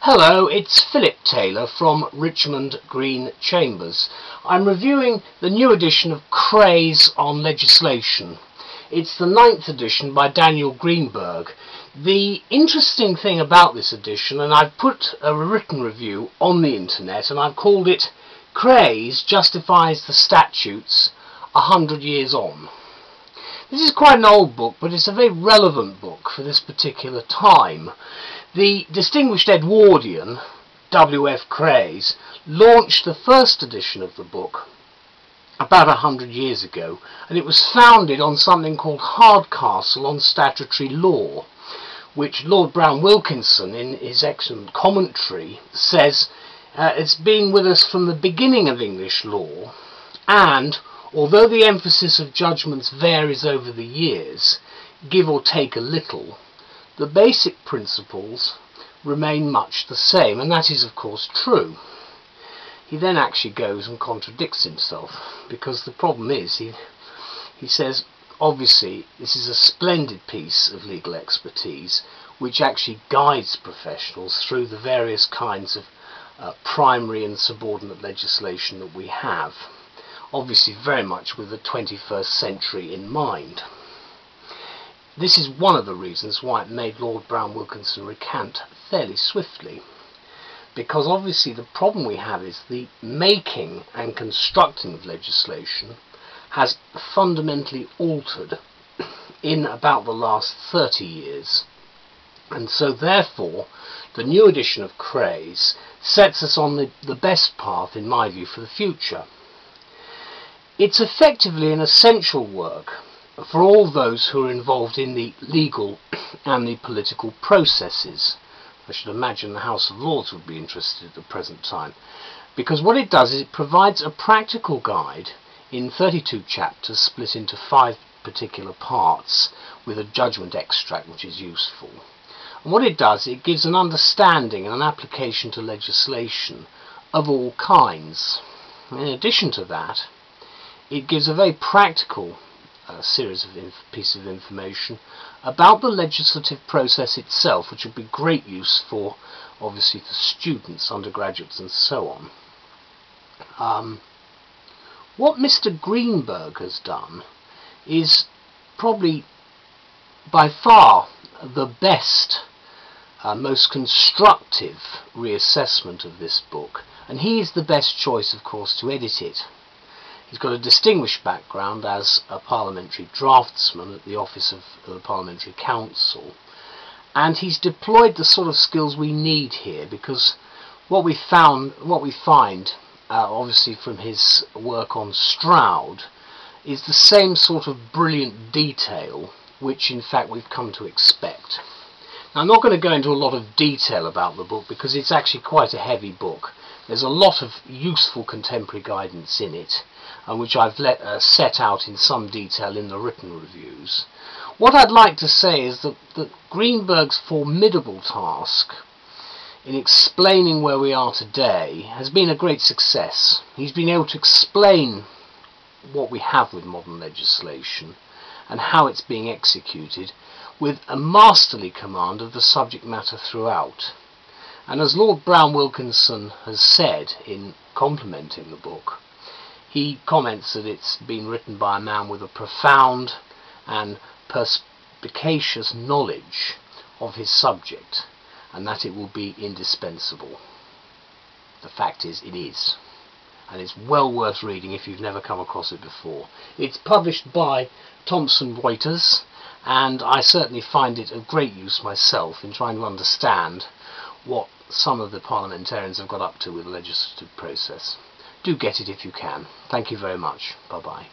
Hello, it's Phillip Taylor from Richmond Green Chambers. I'm reviewing the new edition of Craies on legislation. It's the 9th edition by Daniel Greenberg. The interesting thing about this edition, and I've put a written review on the internet, and I've called it Craies Justifies the Statutes 100 Years On. This is quite an old book, but it's a very relevant book for this particular time. The distinguished Edwardian, W.F. Craies, launched the first edition of the book about 100 years ago, and it was founded on something called Hardcastle on Statutory Law, which Lord Browne-Wilkinson, in his excellent commentary, says it's been with us from the beginning of English law, and although the emphasis of judgments varies over the years, give or take a little, the basic principles remain much the same, and that is of course true. He then actually goes and contradicts himself, because the problem is, he says, obviously this is a splendid piece of legal expertise which actually guides professionals through the various kinds of primary and subordinate legislation that we have, obviously very much with the 21st century in mind. This is one of the reasons why it made Lord Browne-Wilkinson recant fairly swiftly, because obviously the problem we have is the making and constructing of legislation has fundamentally altered in about the last 30 years, and so therefore the new edition of Craies sets us on the best path, in my view, for the future. It's effectively an essential work for all those who are involved in the legal and the political processes. I should imagine the House of Lords would be interested at the present time, because what it does is it provides a practical guide in 32 chapters split into 5 particular parts with a judgment extract which is useful. And what it does, it gives an understanding and an application to legislation of all kinds. In addition to that, it gives a very practical series of pieces of information about the legislative process itself, which would be great use for, obviously, for students, undergraduates and so on. What Mr. Greenberg has done is probably by far the best, most constructive reassessment of this book, and he is the best choice, of course, to edit it. He's got a distinguished background as a parliamentary draftsman at the office of the Parliamentary Council, and he's deployed the sort of skills we need here, because what we find, obviously from his work on Stroud, is the same sort of brilliant detail which in fact we've come to expect. Now, I'm not going to go into a lot of detail about the book because it's actually quite a heavy book. There's a lot of useful contemporary guidance in it, which I've set out in some detail in the written reviews. What I'd like to say is that Greenberg's formidable task in explaining where we are today has been a great success. He's been able to explain what we have with modern legislation and how it's being executed with a masterly command of the subject matter throughout. And as Lord Browne-Wilkinson has said in complimenting the book, he comments that it's been written by a man with a profound and perspicacious knowledge of his subject, and that it will be indispensable. The fact is, it is. And it's well worth reading if you've never come across it before. It's published by THOMSON, and I certainly find it of great use myself in trying to understand what some of the parliamentarians have got up to with the legislative process. Do get it if you can. Thank you very much. Bye-bye.